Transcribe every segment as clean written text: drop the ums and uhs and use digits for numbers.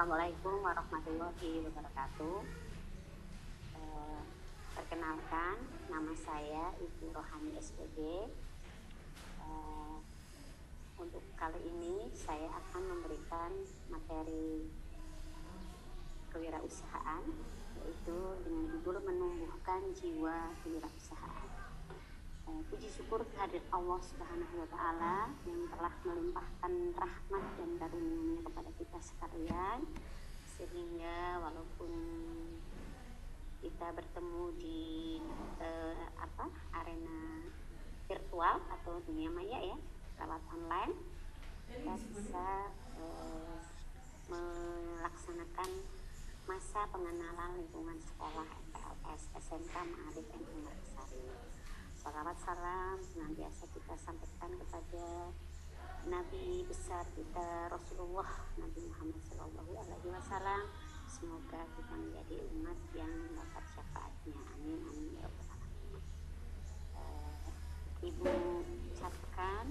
Assalamualaikum warahmatullahi wabarakatuh. Perkenalkan, nama saya Ibu Rohani SPG. Untuk kali ini saya akan memberikan materi kewirausahaan, yaitu dengan judul menumbuhkan jiwa kewirausahaan. Puji syukur kehadirat Allah Subhanahu wa Ta'ala yang telah melimpahkan rahmat dan karunia kepada kita sekalian, sehingga walaupun kita bertemu di arena virtual atau dunia maya ya, lewat online, kita bisa melaksanakan masa pengenalan lingkungan sekolah MPLS SMK Ma'arif NU Margasari. Salawat salam senantiasa kita sampaikan kepada Nabi besar kita Rasulullah Nabi Muhammad SAW. Semoga kita menjadi umat yang mendapat syafaatnya. Amin amin ya rabbal alamin. Ibu ucapkan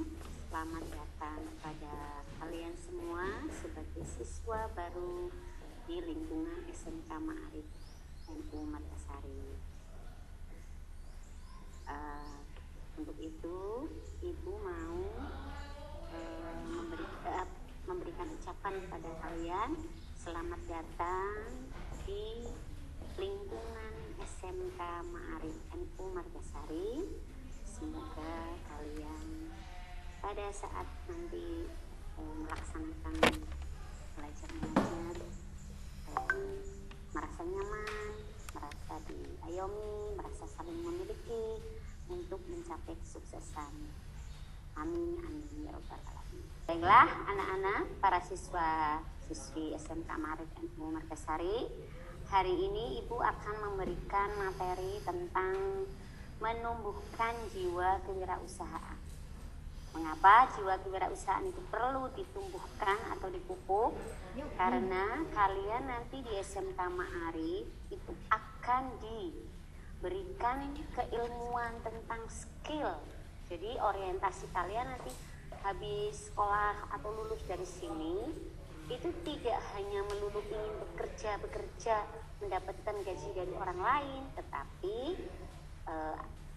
selamat datang kepada kalian semua sebagai siswa baru di lingkungan SMK Ma'arif NU Margasari. Untuk itu Ibu mau memberikan ucapan kepada kalian selamat datang di lingkungan SMK Ma'arif NU Margasari. Semoga kalian pada saat nanti melaksanakan belajar mengajar merasa nyaman, merasa diayomi, merasa saling memiliki untuk mencapai kesuksesan. Amin amin ya rabbal alamin. Baiklah anak-anak, para siswa-siswi SMK Ma'arif NU Margasari, hari ini Ibu akan memberikan materi tentang menumbuhkan jiwa kewirausahaan. Mengapa jiwa kewirausahaan itu perlu ditumbuhkan atau dipupuk? Karena kalian nanti di SMK Ma'arif itu akan diberikan keilmuan tentang skill. Jadi orientasi kalian nanti habis sekolah atau lulus dari sini itu tidak hanya melulu ingin bekerja mendapatkan gaji dari orang lain, tetapi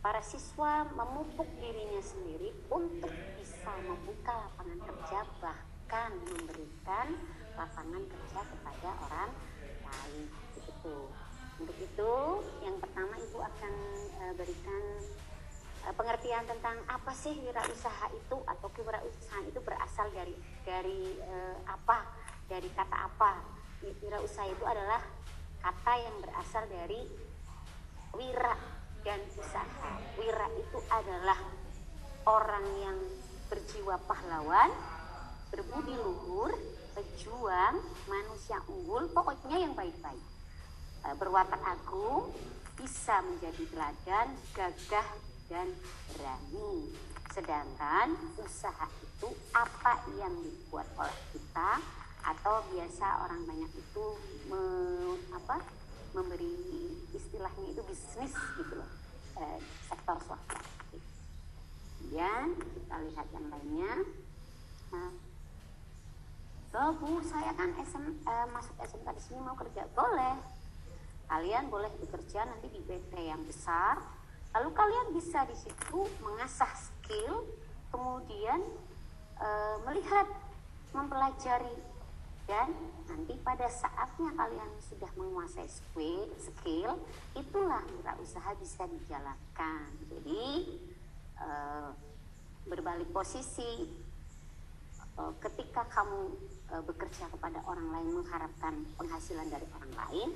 para siswa memupuk dirinya sendiri untuk bisa membuka lapangan kerja, bahkan memberikan lapangan kerja kepada orang lain. Begitu. Untuk itu, yang pertama Ibu akan berikan pengertian tentang apa sih wirausaha itu, atau kewirausahaan itu berasal dari apa, dari kata apa. Wirausaha itu adalah kata yang berasal dari wira dan usaha. Wira itu adalah orang yang berjiwa pahlawan, berbudi luhur, pejuang, manusia unggul, pokoknya yang baik-baik. Berwatak agung, bisa menjadi teladan, gagah dan berani. Sedangkan usaha itu apa yang dibuat oleh kita, atau biasa orang banyak itu memberi istilahnya itu bisnis gitu loh, sektor swasta. Kemudian kita lihat yang lainnya. Bu, saya kan masuk SMK di sini mau kerja, boleh. Kalian boleh bekerja nanti di PT yang besar, lalu kalian bisa di situ mengasah skill, kemudian melihat, mempelajari, dan nanti pada saatnya kalian sudah menguasai skill, itulah wirausaha bisa dijalankan. Jadi berbalik posisi, ketika kamu bekerja kepada orang lain mengharapkan penghasilan dari orang lain,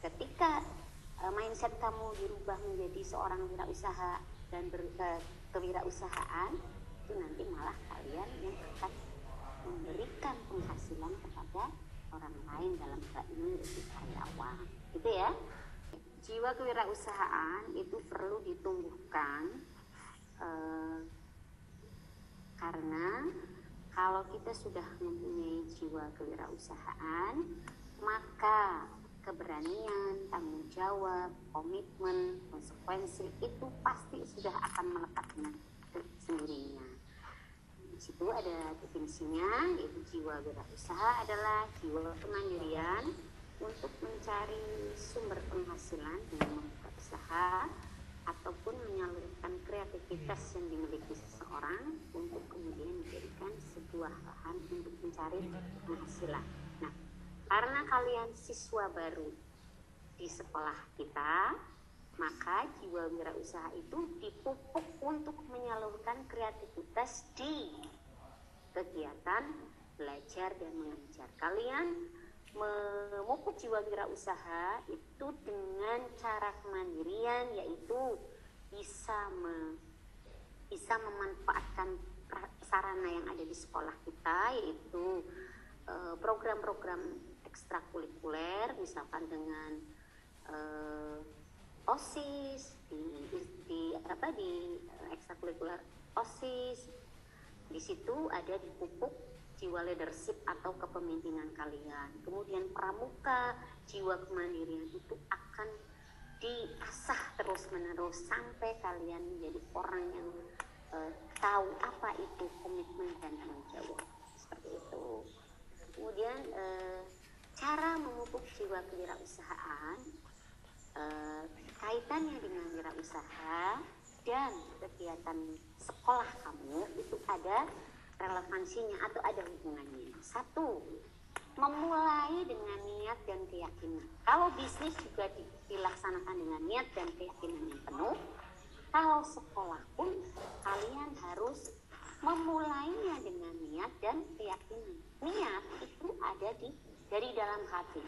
ketika mindset kamu dirubah menjadi seorang wirausaha dan kewirausahaan, itu nanti malah kalian yang akan memberikan penghasilan kepada orang lain, dalam hal ini yaitu karyawan. Gitu ya. Jiwa kewirausahaan itu perlu ditumbuhkan karena kalau kita sudah mempunyai jiwa kewirausahaan, maka keberanian, tanggung jawab, komitmen, konsekuensi itu pasti sudah akan melekat dengan sendirinya. situ ada definisinya, yaitu jiwa wirausaha adalah jiwa kemandirian untuk mencari sumber penghasilan dengan membuka usaha ataupun menyalurkan kreativitas yang dimiliki seseorang untuk kemudian dijadikan sebuah lahan untuk mencari penghasilan. Nah, karena kalian siswa baru di sekolah kita, maka jiwa wirausaha itu dipupuk untuk menyalurkan kreativitas di kegiatan belajar dan mengajar. Kalian memupuk jiwa wirausaha itu dengan cara kemandirian, yaitu bisa memanfaatkan sarana yang ada di sekolah kita, yaitu program-program ekstrakurikuler, misalkan dengan OSIS, di ekstrakurikuler OSIS. Di situ ada dipupuk jiwa leadership atau kepemimpinan kalian. Kemudian pramuka, jiwa kemandirian itu akan diasah terus-menerus sampai kalian menjadi orang yang tahu apa itu komitmen dan tanggung jawab. Seperti itu. Kemudian cara memupuk jiwa kewirausahaan, kaitannya dengan wirausaha dan kegiatan sekolah kamu itu ada relevansinya atau ada hubungannya. Satu, memulai dengan niat dan keyakinan. Kalau bisnis juga dilaksanakan dengan niat dan keyakinan yang penuh, kalau sekolah pun kalian harus memulainya dengan niat dan keyakinan. Niat itu ada dari dalam hati,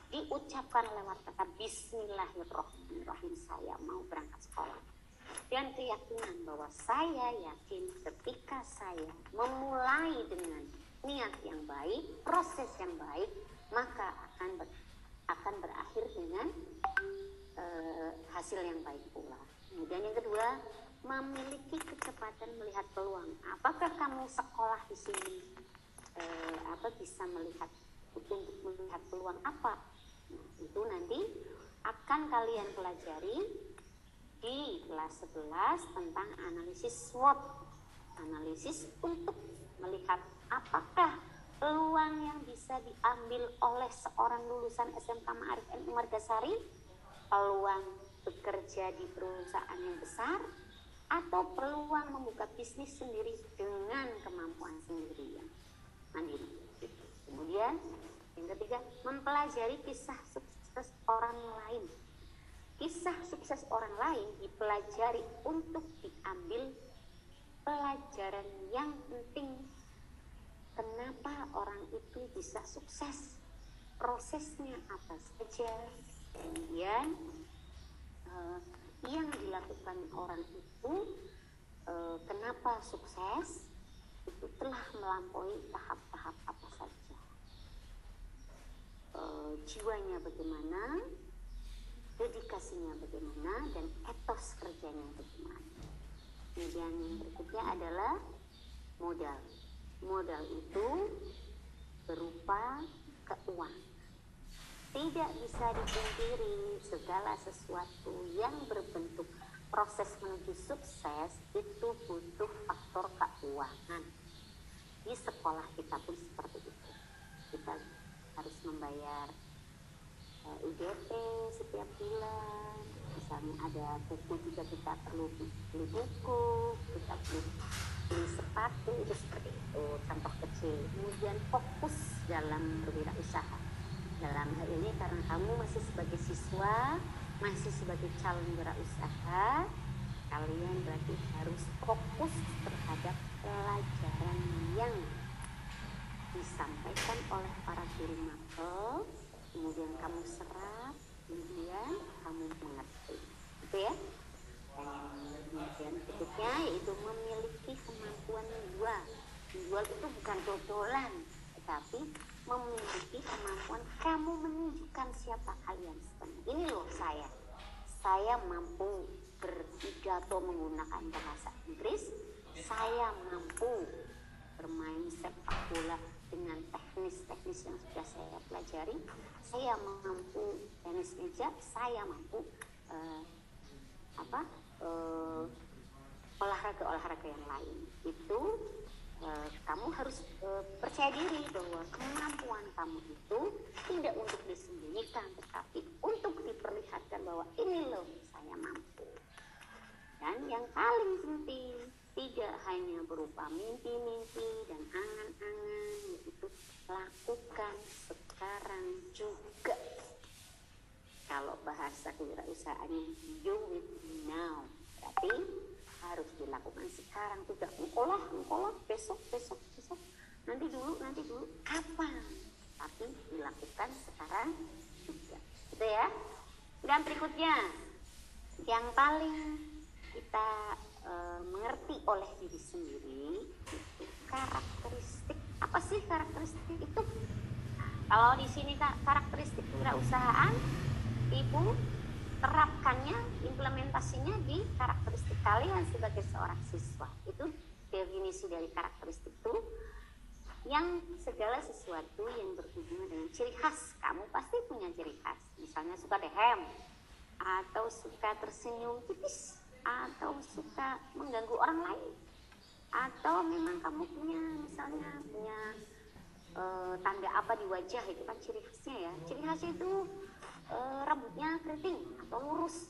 diucapkan lewat kata Bismillahirrahmanirrahim, saya mau berangkat sekolah. Dan keyakinan bahwa saya yakin ketika saya memulai dengan niat yang baik, proses yang baik, maka akan berakhir dengan hasil yang baik pula. Kemudian yang kedua, memiliki kecepatan melihat peluang. Apakah kamu sekolah di sini bisa melihat peluang apa? Nah, itu nanti akan kalian pelajari di kelas 11 tentang analisis SWOT. Analisis untuk melihat apakah peluang yang bisa diambil oleh seorang lulusan SMK Ma'arif NU Margasari, peluang bekerja di perusahaan yang besar, atau peluang membuka bisnis sendiri dengan kemampuan sendiri yang mandiri. Kemudian yang ketiga, mempelajari kisah sukses orang lain. Kisah sukses orang lain dipelajari untuk diambil pelajaran yang penting. Kenapa orang itu bisa sukses? Prosesnya apa saja? Kemudian yang dilakukan orang itu kenapa sukses? Itu telah melampaui tahap-tahap apa saja? Jiwanya bagaimana? Dedikasinya bagaimana, dan etos kerjanya bagaimana. Kemudian yang berikutnya adalah modal. Modal itu berupa keuangan. Tidak bisa dipungkiri segala sesuatu yang berbentuk proses menuju sukses itu butuh faktor keuangan. Di sekolah kita pun seperti itu. Kita harus membayar UGT setiap bulan, misalnya ada buku juga kita perlu beli buku, kita perlu beli sepatu, itu seperti itu contoh kecil. Kemudian fokus dalam berwirausaha. Dalam hal ini karena kamu masih sebagai siswa, masih sebagai calon wirausaha, kalian berarti harus fokus terhadap pelajaran yang disampaikan oleh para guru makel. Kemudian kamu serap, kemudian kamu mengerti, gitu ya. Dan kemudian berikutnya yaitu memiliki kemampuan menjual. Menjual itu bukan dodolan, tetapi memiliki kemampuan kamu menunjukkan siapa kalian sebenarnya. Ini loh saya mampu berpidato menggunakan bahasa Inggris, saya mampu bermain sepak bola dengan teknis-teknis yang sudah saya pelajari, saya mampu tenis meja, saya mampu olahraga-olahraga yang lain. Itu kamu harus percaya diri bahwa kemampuan kamu itu tidak untuk disembunyikan, tetapi untuk diperlihatkan bahwa ini loh saya mampu. Dan yang paling penting, tidak hanya berupa mimpi-mimpi dan angan-angan, yaitu lakukan sekarang juga. Kalau bahasa kewirausahaannya do it now, berarti harus dilakukan sekarang, tidak engkolah, besok, nanti dulu, kapan? Tapi dilakukan sekarang juga, gitu ya. Dan berikutnya, yang paling kita mengerti oleh diri sendiri itu karakteristik. Apa sih karakteristik itu? Kalau di sini karakteristik kewirausahaan, Ibu terapkannya, implementasinya di karakteristik kalian sebagai seorang siswa. Itu definisi dari karakteristik itu, yang segala sesuatu yang berhubungan dengan ciri khas. Kamu pasti punya ciri khas, misalnya suka dehem, atau suka tersenyum tipis, atau suka mengganggu orang lain, atau memang kamu punya misalnya tanda apa di wajah, itu kan ciri khasnya ya. Ciri khasnya itu rambutnya keriting atau lurus.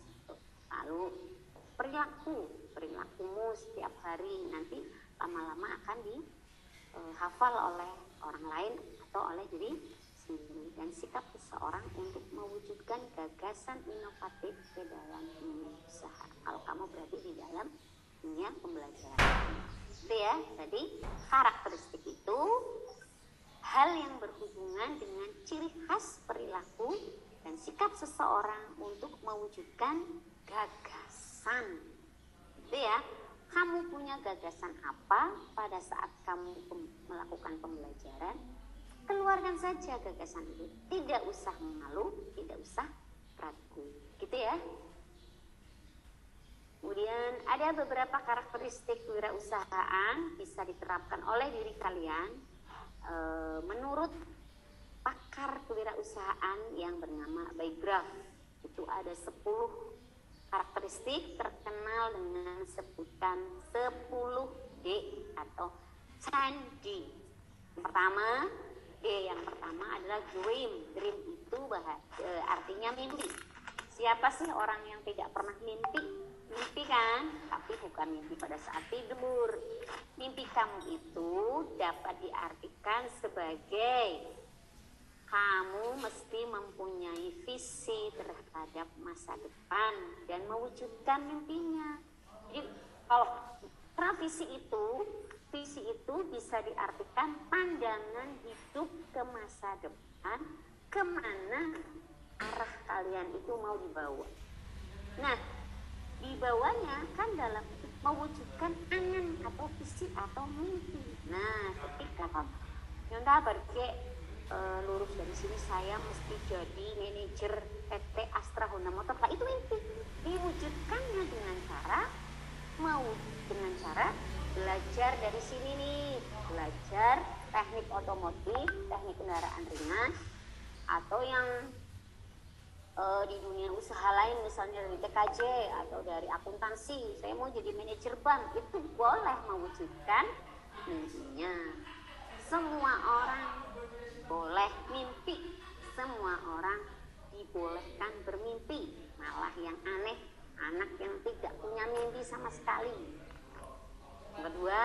Lalu perilakumu setiap hari nanti lama-lama akan dihafal oleh orang lain atau oleh diri sendiri. Dan sikap seseorang untuk mewujudkan gagasan inovatif ke dalam dunia usaha. Kalau kamu berarti di dalam dunia pembelajaran, itu ya. Jadi karakteristik itu hal yang berhubungan dengan ciri khas perilaku dan sikap seseorang untuk mewujudkan gagasan, itu ya. Kamu punya gagasan apa pada saat kamu melakukan pembelajaran? Keluarkan saja gagasan itu, tidak usah malu, tidak usah ragu, gitu ya. Kemudian ada beberapa karakteristik kewirausahaan bisa diterapkan oleh diri kalian menurut pakar kewirausahaan yang bernama Baygraf. Itu ada 10 karakteristik terkenal dengan sebutan 10D atau 10D. Yang pertama adalah dream. Dream itu artinya mimpi. Siapa sih orang yang tidak pernah mimpi? Mimpi kan, tapi bukan mimpi pada saat tidur. Mimpi kamu itu dapat diartikan sebagai kamu mesti mempunyai visi terhadap masa depan dan mewujudkan mimpinya. Jadi karena visi itu bisa diartikan pandangan hidup ke masa depan, kemana arah kalian itu mau dibawa. Nah, dibawanya kan dalam mewujudkan angan atau visi atau mimpi. Nah, ketika kamu lurus dari sini, saya mesti jadi manajer PT Astra Honda Motor. Nah, itu mimpi. Diwujudkannya dengan cara belajar dari sini nih, belajar teknik otomotif, teknik kendaraan ringan, atau yang di dunia usaha lain, misalnya dari TKJ atau dari akuntansi, saya mau jadi manajer bank, itu boleh mewujudkan mimpinya. Semua orang boleh mimpi, semua orang dibolehkan bermimpi. Malah yang aneh, anak yang tidak punya mimpi sama sekali. Yang kedua,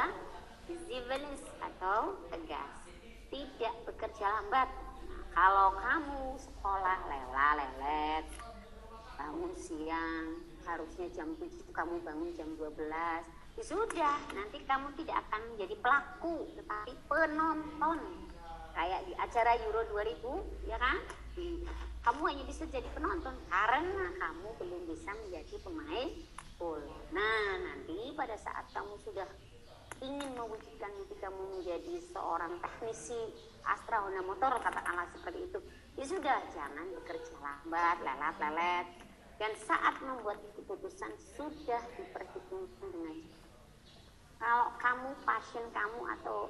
resilience atau tegas, tidak bekerja lambat. Kalau kamu sekolah lelet, bangun siang, harusnya jam 7, kamu bangun jam 12, ya sudah, nanti kamu tidak akan menjadi pelaku, tetapi penonton. Kayak di acara Euro 2000, ya kan? Kamu hanya bisa jadi penonton karena kamu belum bisa menjadi pemain bola. Nah, nanti pada saat kamu sudah ingin mewujudkan mimpi kamu menjadi seorang teknisi Astra Honda Motor, katakanlah seperti itu, ya sudah, jangan bekerja lambat, lelet, dan saat membuat keputusan sudah diperhitungkan dengan cepat. Kalau kamu passion kamu atau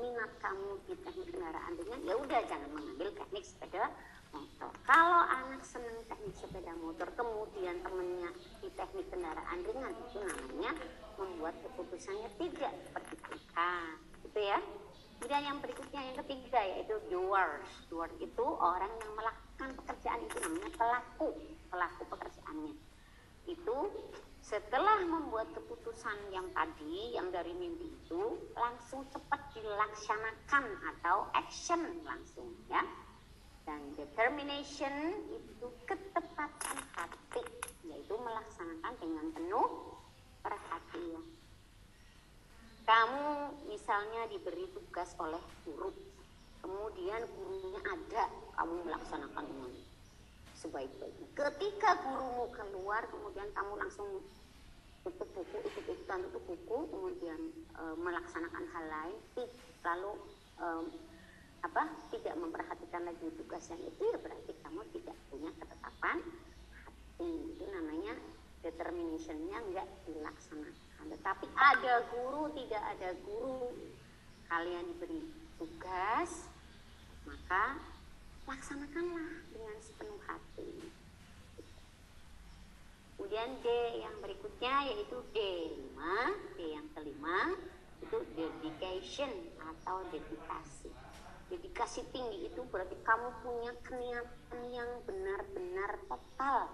minat kamu di teknik kendaraan ringan, ya udah, jangan mengambil teknik sepeda motor. Kalau anak senang teknik sepeda motor, kemudian temennya di teknik kendaraan ringan, itu namanya membuat keputusannya tidak diperhitungkan. gitu ya. Kemudian yang berikutnya yang ketiga yaitu doers. Doers itu orang yang melakukan pekerjaan, itu namanya pelaku pekerjaannya. Itu setelah membuat keputusan yang tadi, yang dari mimpi itu, langsung cepat dilaksanakan atau action langsung ya. Dan determination itu ketepatan hati, yaitu melaksanakan dengan penuh perhatian. Kamu misalnya diberi tugas oleh guru, kemudian gurunya ada, kamu melaksanakan dengan sebaik-baiknya. Ketika gurumu keluar, kemudian kamu langsung tutup buku, kemudian melaksanakan hal lain, lalu tidak memperhatikan lagi tugas yang itu, ya berarti kamu tidak punya ketetapan hati. Itu namanya determinationnya nggak dilaksanakan. Tetapi ada guru, tidak ada guru, kalian diberi tugas, maka laksanakanlah dengan sepenuh hati. Kemudian D yang berikutnya yaitu D5. D yang kelima itu dedication atau dedikasi. Dedikasi tinggi itu berarti kamu punya keniatan yang benar-benar total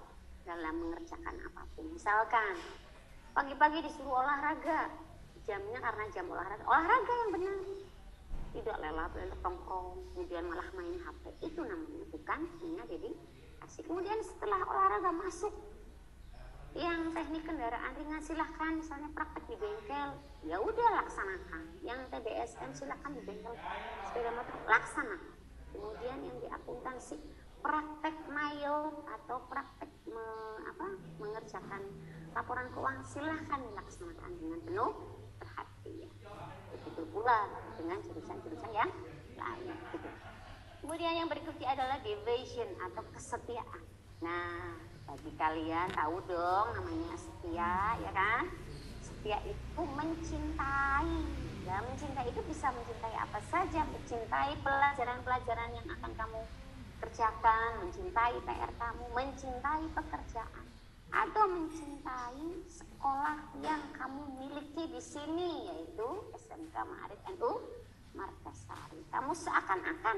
dalam mengerjakan apapun. Misalkan pagi-pagi disuruh olahraga, jamnya karena jam olahraga yang benar, tidak lelah-lelah tongkrong, kemudian malah main HP. Itu namanya bukan punya dedikasi. Kemudian setelah olahraga masuk yang teknik kendaraan ringan, silahkan misalnya praktek di bengkel, ya udah laksanakan. Yang TBSM silahkan di bengkel sepeda motor, laksanakan. Kemudian yang di akuntansi praktek mail atau praktek mengerjakan laporan keuangan, silahkan dilaksanakan dengan penuh perhatian. Begitu pula dengan jurusan-jurusan yang lain. Gitu. Kemudian yang berikutnya adalah devotion atau kesetiaan. Nah, bagi kalian tahu dong namanya setia, ya kan? Setia itu mencintai. Ya, mencintai itu bisa mencintai apa saja, mencintai pelajaran-pelajaran yang akan kamu kerjakan, mencintai PR kamu, mencintai pekerjaan, atau mencintai sekolah yang kamu miliki di sini, yaitu SMK Ma'arif NU Margasari. Kamu seakan-akan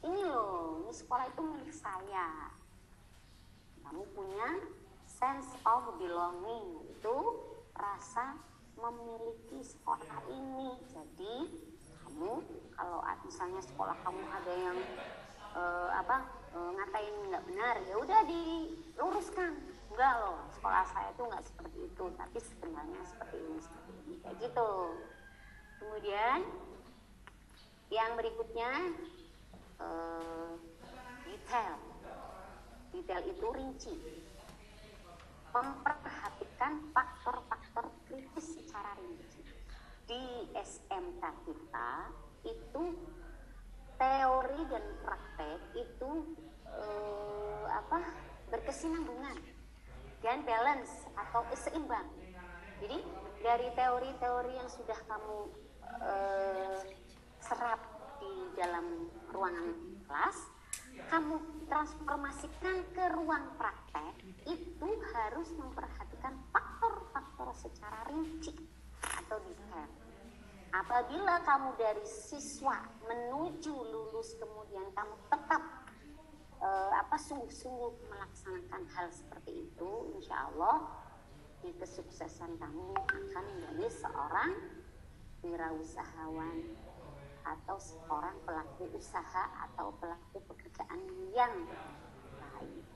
ini loh, ini sekolah itu milik saya. Kamu punya sense of belonging, itu rasa memiliki sekolah ini. Jadi kamu kalau misalnya sekolah kamu ada yang ngatain nggak benar, ya udah diluruskan. Enggak loh, sekolah saya tuh nggak seperti itu, tapi sebenarnya seperti ini, kayak gitu. Kemudian yang berikutnya detail. Detail itu rinci, memperhatikan faktor-faktor kritis secara rinci. Di SMK kita itu teori dan praktek itu berkesinambungan dan balance atau seimbang. Jadi dari teori-teori yang sudah kamu serap di dalam ruangan kelas, kamu transformasikan ke ruang praktek, itu harus memperhatikan faktor-faktor secara rinci atau detail. Apabila kamu dari siswa menuju lulus, kemudian kamu tetap sungguh-sungguh melaksanakan hal seperti itu, insya Allah di kesuksesan kamu akan menjadi seorang wirausahawan atau seorang pelaku usaha atau pelaku pekerjaan yang lain.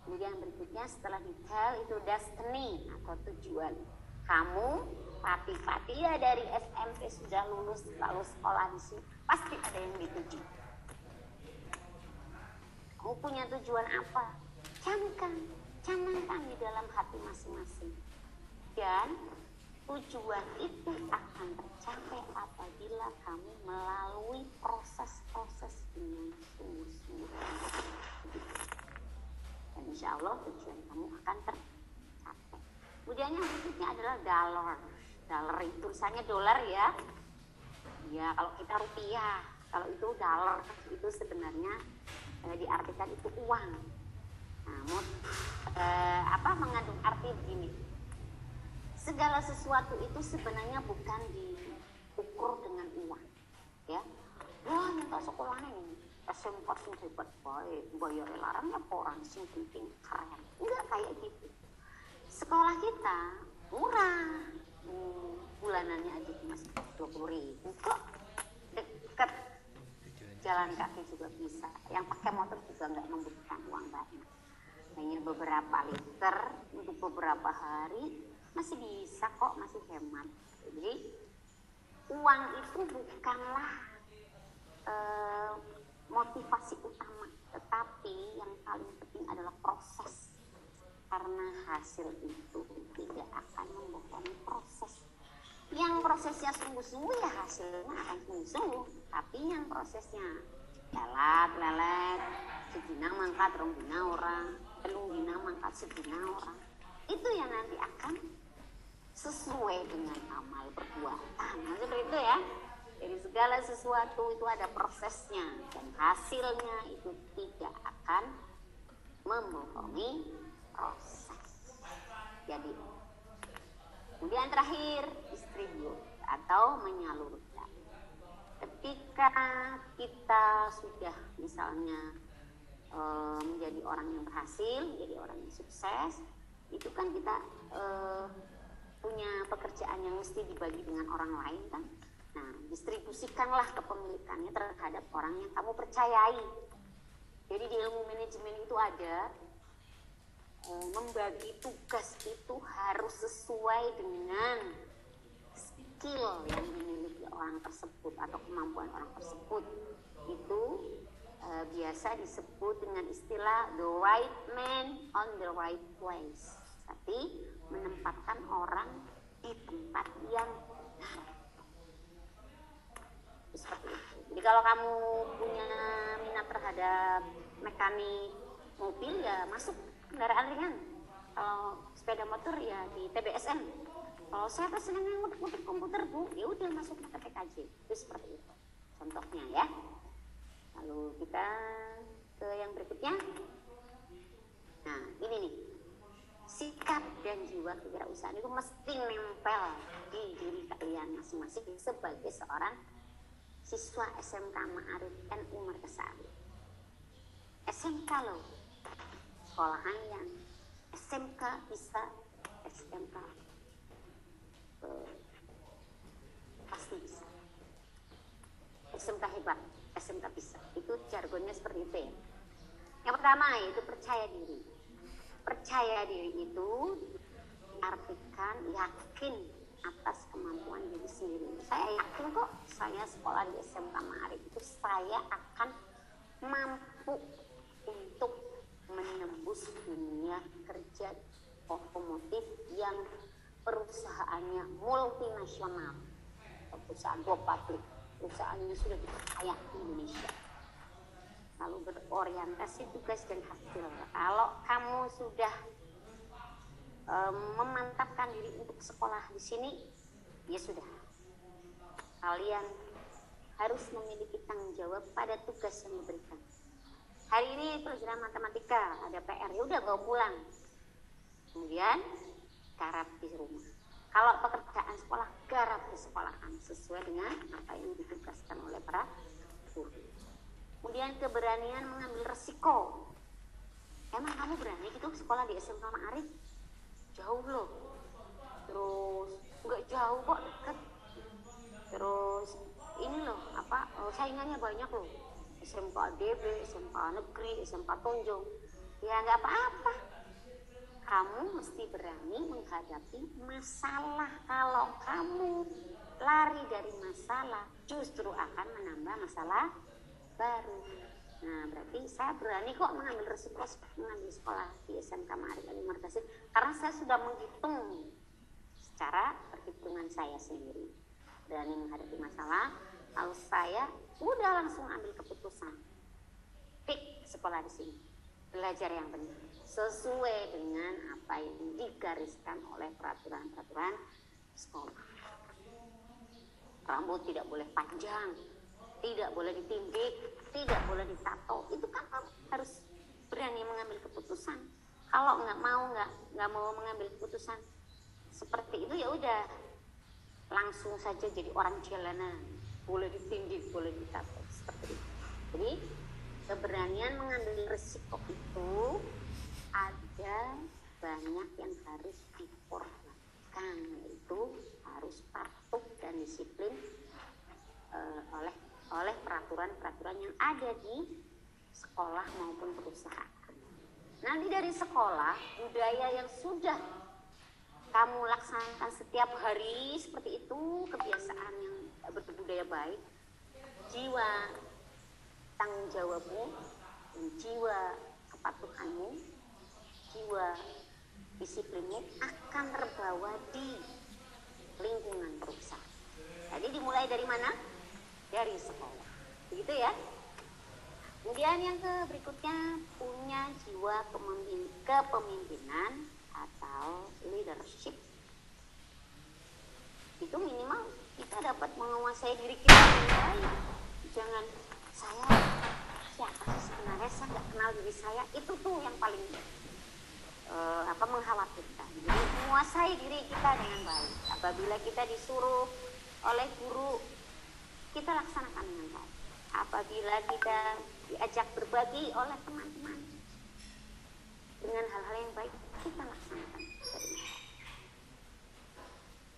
Kemudian berikutnya setelah detail itu destiny atau tujuan. Kamu pati-pati ya dari SMP sudah lulus lalu sekolah di sini, pasti ada yang dituju. Kamu punya tujuan apa? Canangkan di dalam hati masing-masing. Dan tujuan itu akan tercapai apabila kamu melalui proses-proses dengan sungguh-sungguh. Dan insya Allah tujuan kamu akan tercapai. Kemudian yang berikutnya adalah dollar. Dollar itu tulisannya dolar ya. Ya kalau kita rupiah, kalau itu dollar itu sebenarnya diartikan itu uang. Namun mengandung arti begini. Segala sesuatu itu sebenarnya bukan diukur diukur dengan uang, ya. Wah, minta sekolahnya ini SMK sing hebat baik, bayar larang ya orang sing penting keren. Enggak kayak gitu. Sekolah kita murah, bulanannya aja cuma 20.000 kok, deket, jalan kaki juga bisa. Yang pakai motor juga nggak membutuhkan uang banyak, hanya beberapa liter untuk beberapa hari masih bisa kok, masih hemat. Jadi uang itu bukanlah motivasi utama, tetapi yang paling penting adalah proses, karena hasil itu tidak akan membohongi proses. Yang prosesnya sungguh-sungguh ya hasilnya akan sungguh-sungguh, tapi yang prosesnya lelet, sedina mangkat rong dina orang, telung dina mangkat sedina orang, itu yang nanti akan sesuai dengan amal perbuatan. Nah, seperti itu ya. Jadi segala sesuatu itu ada prosesnya dan hasilnya itu tidak akan membohongi proses. Jadi kemudian terakhir distribute atau menyalurkan. Ketika kita sudah misalnya menjadi orang yang berhasil, menjadi orang yang sukses, itu kan kita punya pekerjaan yang mesti dibagi dengan orang lain kan. Nah, distribusikanlah kepemilikannya terhadap orang yang kamu percayai. Jadi di ilmu manajemen itu ada membagi tugas itu harus sesuai dengan skill yang dimiliki orang tersebut atau kemampuan orang tersebut. Itu biasa disebut dengan istilah the right man on the right place. Tapi menempatkan orang di tempat yang benar. Seperti itu. Jadi kalau kamu punya minat terhadap mekanik mobil ya masuk kendaraan ringan. Kalau sepeda motor ya di TBSN. Kalau saya senang yang ngutik-ngutik komputer bu, ya udah masuk ke PKJ. Itu seperti itu. Contohnya ya. Lalu kita ke yang berikutnya. Nah ini nih, sikap dan jiwa kewirausahaan itu mesti nempel di diri kalian masing-masing sebagai seorang siswa SMK Ma'arif NU Margasari. SMK loh, sekolahan yang SMK bisa, SMK pasti bisa. SMK hebat, SMK bisa. Itu jargonnya seperti itu ya. Yang pertama yaitu percaya diri. Percaya diri itu artikan yakin atas kemampuan diri sendiri. Saya yakin kok, saya sekolah di SMK Ma'arif itu saya akan mampu untuk menembus dunia kerja otomotif yang perusahaannya multinasional, perusahaan go public, perusahaannya sudah dipercaya di Indonesia. Lalu berorientasi tugas dan hasil. Kalau kamu sudah memantapkan diri untuk sekolah di sini, ya sudah. Kalian harus memiliki tanggung jawab pada tugas yang diberikan. Hari ini pelajaran matematika, ada PR, ya udah bawa pulang. Kemudian garap di rumah. Kalau pekerjaan sekolah, garap di sekolahan sesuai dengan apa yang ditugaskan oleh para guru. Kemudian keberanian mengambil resiko. Emang kamu berani gitu sekolah di SMK Ma'arif? Jauh loh. Terus nggak jauh kok, deket. Terus ini loh saingannya banyak loh. SMK DB, SMK Negeri, SMK Tonjong. Ya nggak apa-apa. Kamu mesti berani menghadapi masalah. Kalau kamu lari dari masalah, justru akan menambah masalah baru. Nah, berarti saya berani kok mengambil resiko mengambil sekolah di SMK Ma'arif NU Margasari karena saya sudah menghitung secara perhitungan saya sendiri. Berani menghadapi masalah, lalu saya udah langsung ambil keputusan. Pick sekolah di sini. Belajar yang benar sesuai dengan apa yang digariskan oleh peraturan-peraturan sekolah. Rambut tidak boleh panjang, tidak boleh ditindik, tidak boleh ditato. Itu kan harus berani mengambil keputusan. Kalau nggak mau mengambil keputusan seperti itu, ya udah langsung saja jadi orang jalanan, boleh ditindik, boleh ditapok seperti itu. Jadi keberanian mengambil risiko itu ada banyak yang harus dikorbankan, yaitu harus patuh dan disiplin oleh peraturan-peraturan yang ada di sekolah maupun perusahaan. Nanti dari sekolah, budaya yang sudah kamu laksanakan setiap hari seperti itu, kebiasaan yang berbudaya baik, jiwa tanggung jawabmu, dan jiwa kepatuhanmu, jiwa disiplinmu akan terbawa di lingkungan perusahaan. Jadi dimulai dari mana? Dari sekolah. Begitu ya. Kemudian yang berikutnya, punya jiwa kepemimpinan atau leadership. Itu minimal kita dapat menguasai diri kita dengan baik. Jangan saya siapa sih sebenarnya, saya nggak kenal diri saya. Itu tuh yang paling mengkhawatirkan. Jadi menguasai diri kita dengan baik. Apabila kita disuruh oleh guru, kita laksanakan dengan baik. Apabila kita diajak berbagi oleh teman-teman dengan hal-hal yang baik, kita laksanakan.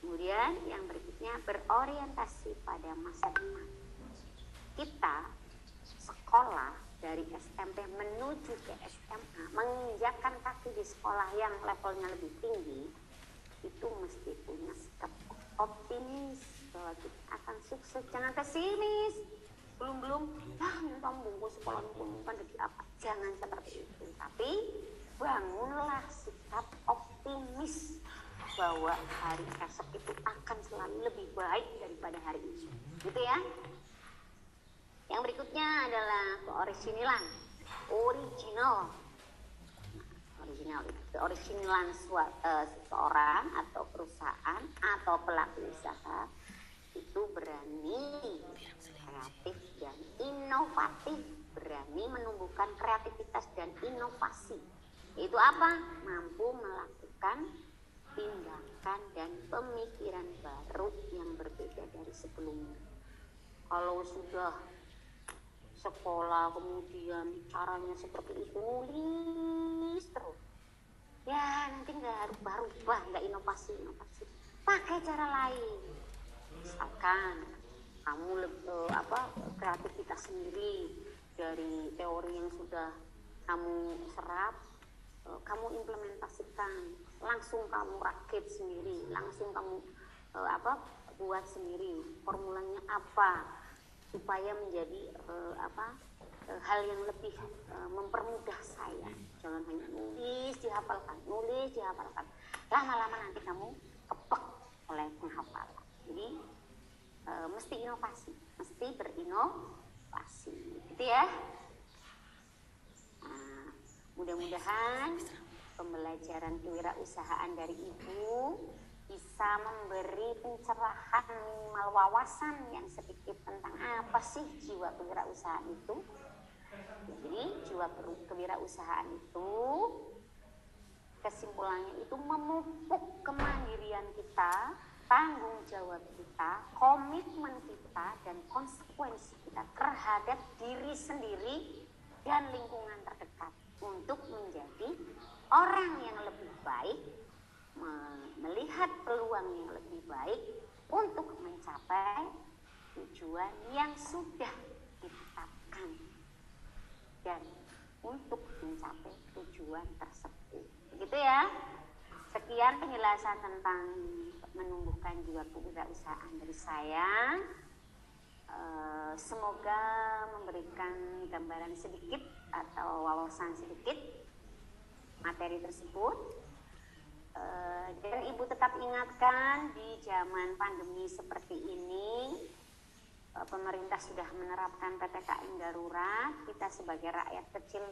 Kemudian yang berikutnya, berorientasi pada masa depan. Kita sekolah dari SMP menuju ke SMA, menginjakkan kaki di sekolah yang levelnya lebih tinggi, itu mesti punya sikap optimis bahwa kita akan sukses. Jangan pesimis, belum kamu bungkus sekolah bukan jadi apa, jangan seperti itu. Tapi bangunlah sikap optimis bahwa hari esok itu akan selalu lebih baik daripada hari ini, gitu ya. Yang berikutnya adalah keoriginalan seseorang atau perusahaan atau pelaku usaha itu berani, kreatif dan inovatif, berani menumbuhkan kreativitas dan inovasi. Itu apa? Mampu melakukan tindakan dan pemikiran baru yang berbeda dari sebelumnya. Kalau sudah sekolah kemudian caranya seperti itu, nulis terus, ya nanti nggak berubah, nggak inovasi. Pakai cara lain. Misalkan kamu kreativitas sendiri dari teori yang sudah kamu serap, kamu implementasikan, langsung kamu rakit sendiri, langsung kamu buat sendiri, formulanya apa supaya menjadi hal yang lebih mempermudah saya. Jangan hanya nulis dihafalkan. Lama-lama nanti kamu kepek oleh penghafalan. Jadi mesti inovasi, mesti berinovasi, gitu ya. Nah, mudah-mudahan pembelajaran kewirausahaan dari Ibu bisa memberi pencerahan minimal wawasan yang sedikit tentang apa sih jiwa kewirausahaan itu. Jadi jiwa kewirausahaan itu kesimpulannya itu memupuk kemandirian kita, tanggung jawab kita, komitmen kita, dan konsekuensi kita terhadap diri sendiri dan lingkungan terdekat untuk menjadi orang yang lebih baik, melihat peluang yang lebih baik untuk mencapai tujuan yang sudah ditetapkan dan untuk mencapai tujuan tersebut. Begitu ya. Sekian penjelasan tentang menumbuhkan jiwa kewirausahaan dari saya. Semoga memberikan gambaran sedikit atau wawasan sedikit materi tersebut. Dan Ibu tetap ingatkan, di zaman pandemi seperti ini pemerintah sudah menerapkan PPKM darurat. Kita sebagai rakyat kecil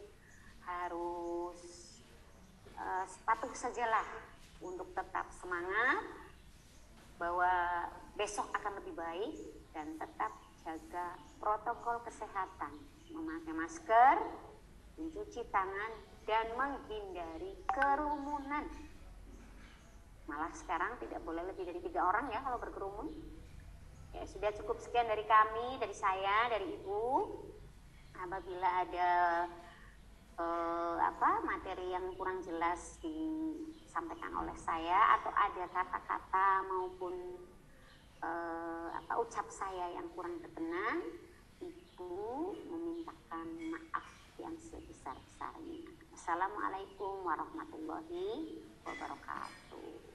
harus patuh sajalah untuk tetap semangat bahwa besok akan lebih baik, dan tetap jaga protokol kesehatan, memakai masker, mencuci tangan, dan menghindari kerumunan. Malah sekarang tidak boleh lebih dari 3 orang ya kalau berkerumun. Ya, sudah cukup sekian dari kami, dari saya, dari Ibu. Apabila ada materi yang kurang jelas disampaikan oleh saya, atau ada kata-kata maupun ucap saya yang kurang berkenan, Ibu memintakan maaf yang sebesar-besarnya. Assalamualaikum warahmatullahi wabarakatuh.